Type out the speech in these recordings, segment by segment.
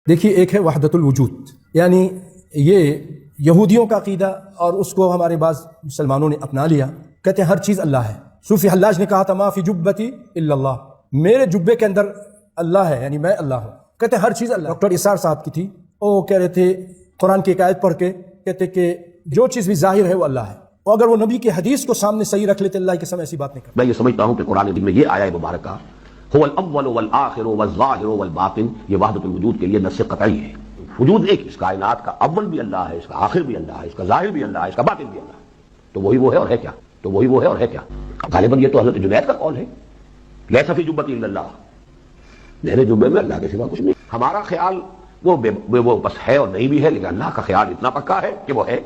دیکھیے، ایک ہے وحدت الوجود، یعنی یہ یہودیوں کا عقیدہ اور اس کو ہمارے بعض مسلمانوں نے اپنا لیا. کہتے ہیں ہر چیز اللہ ہے. صوفی حلاج نے کہا تھا ما فی جبتی الا اللہ، میرے جبے کے اندر اللہ ہے، یعنی میں اللہ ہوں. کہتے ہیں ہر چیز اللہ. ڈاکٹر اسار صاحب کی تھی، وہ کہہ رہے تھے قرآن کی ایک آیت پڑھ کے، کہتے کہ جو چیز بھی ظاہر ہے وہ اللہ ہے، اور اگر وہ نبی کی حدیث کو سامنے صحیح رکھ لیتے اللہ کے سامنے ایسی بات نہیں کرتے. میں یہ سمجھتا ہوں کہ قرآن میں یہ آیا مبارکہ هو الاول والآخر والظاہر والباطن، یہ وحدت الوجود کے لیے نص قطعی ہے. وجود ایک، اس کائنات کا اول بھی اللہ ہے، اس کا آخر بھی اللہ ہے، اس کا ظاہر بھی اللہ ہے، اس کا باطن بھی اللہ ہے. تو وہی وہ ہے اور ہے کیا؟ تو وہی وہ ہے اور ہے کیا؟ غالباً یہ تو حضرت جنید کا قول ہے، لیس فی جبتی الا اللہ، میرے جبے میں اللہ کے سوا کچھ نہیں. ہمارا خیال وہ بس ہے اور نہیں بھی ہے، لیکن اللہ کا خیال اتنا پکا ہے کہ وہ ہے.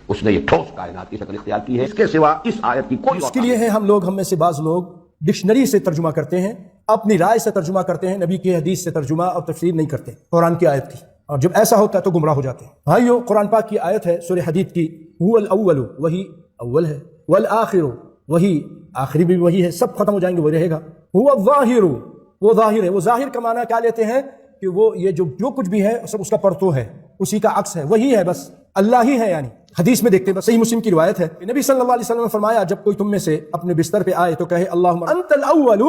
اس نے یہ ٹھوس کائنات کی شکل اختیار کی ہے، اس کے سوا اس آیت کی کوئی. اس کے لیے ہے ہم میں سے بعض لوگ ڈکشنری سے ترجمہ کرتے ہیں، اپنی رائے سے ترجمہ کرتے ہیں، نبی کی حدیث سے ترجمہ اور تفسیر نہیں کرتے قرآن کی آیت کی، اور جب ایسا ہوتا ہے تو گمراہ ہو جاتے ہیں. بھائیو، قرآن پاک کی آیت ہے سورہ حدید کی، هو الاول، وہی اول ہے، والآخر، وہی آخری بھی وہی ہے، سب ختم ہو جائیں گے وہی رہے گا. هو الظاہر، وہ ظاہر ہے. وہ ظاہر کا معنی کیا لیتے ہیں کہ وہ یہ جو کچھ بھی ہے سب اس کا پرتو ہے، اسی کا عکس ہے، وہی ہے، بس اللہ ہی ہے. یعنی حدیث میں دیکھتے ہیں، صحیح مسلم کی روایت ہے، نبی صلی اللہ علیہ وسلم نے فرمایا جب کوئی تم میں سے اپنے بستر پہ آئے تو کہے اللہم انت الاول،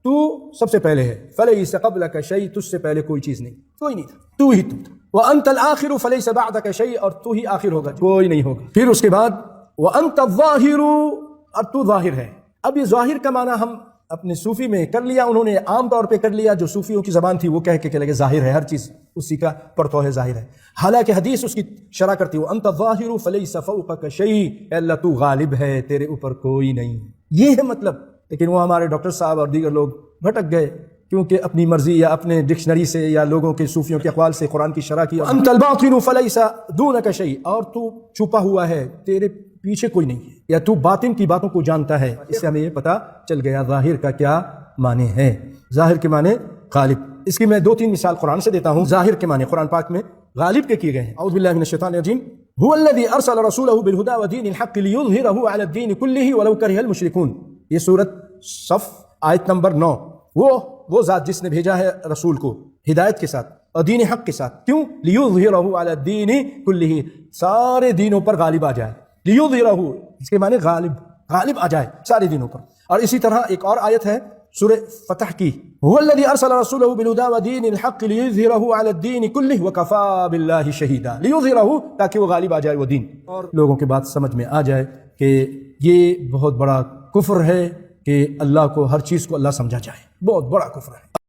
تو سب سے پہلے ہے، فلیس قبلک شیء، تجھ سے پہلے کوئی چیز نہیں، کوئی نہیں تھا، تو ہی تو تھا. وانت الاخر فلیس بعدک شیء، اور تو ہی آخر ہوگا، کوئی نہیں ہوگا. پھر اس کے بعد وانت الظاہر، اور تو ظاہر ہے. اب یہ ظاہر کا معنی ہم اپنے صوفی میں کر لیا، انہوں نے عام طور پہ کر لیا، جو صوفیوں کی زبان تھی وہ کہہ کے لگے ظاہر ہے، ہر چیز اسی کا پرتو ہے، ظاہر ہے. حالانکہ حدیث اس کی شرح کرتی ہے انت الظاہر فلیس فوقک شیء، اے اللہ تو غالب ہے، تیرے اوپر کوئی نہیں. یہ ہے مطلب. لیکن وہ ہمارے ڈاکٹر صاحب اور دیگر لوگ بھٹک گئے، کیونکہ اپنی مرضی یا اپنے ڈکشنری سے یا لوگوں کے صوفیوں کے اقوال سے قرآن کی شرح کی. انت الباطن فلیس دونک شیء، اور تو چھپا ہوا ہے، تیرے پیچھے کوئی نہیں ہے، یا تو باطن کی باتوں کو جانتا ہے. اس سے ہمیں یہ پتا چل گیا ظاہر کا کیا معنی ہے. ظاہر کے معنی غالب. اس کی میں 2-3 مثال قرآن سے دیتا ہوں. ظاہر کے معنی قرآن پاک میں غالب کے کیے گئے ہیں. اعوذ باللہ من الشیطان الرجیم. هو الذی ارسل رسولہ بالہدی ودین الحق لیظہرہ علی الدین کلہ ولو کرہ المشرکون. یہ سورۃ صف آیت نمبر 9. وہ ذات جس نے بھیجا ہے رسول کو ہدایت کے ساتھ اور دین حق کے ساتھ. کیوں؟ لیظہرہ علی الدین کلہ، سارے دینوں پر غالب آ جائے. لیظہرہ، اس کے معنی غالب آ جائے سارے دینوں پر. اور اسی طرح ایک اور آیت ہے سورہ فتح کی، هو الذی ارسل رسولہ بالہدی ودین الحق لیظہرہ علی الدین کلہ وکفی باللہ شہیدا. لیظہرہ، تاکہ وہ غالب آ جائے وہ دین، اور لوگوں کے بات سمجھ میں آ جائے کہ یہ بہت بڑا کفر ہے کہ اللہ کو، ہر چیز کو اللہ سمجھا جائے. بہت بڑا کفر ہے.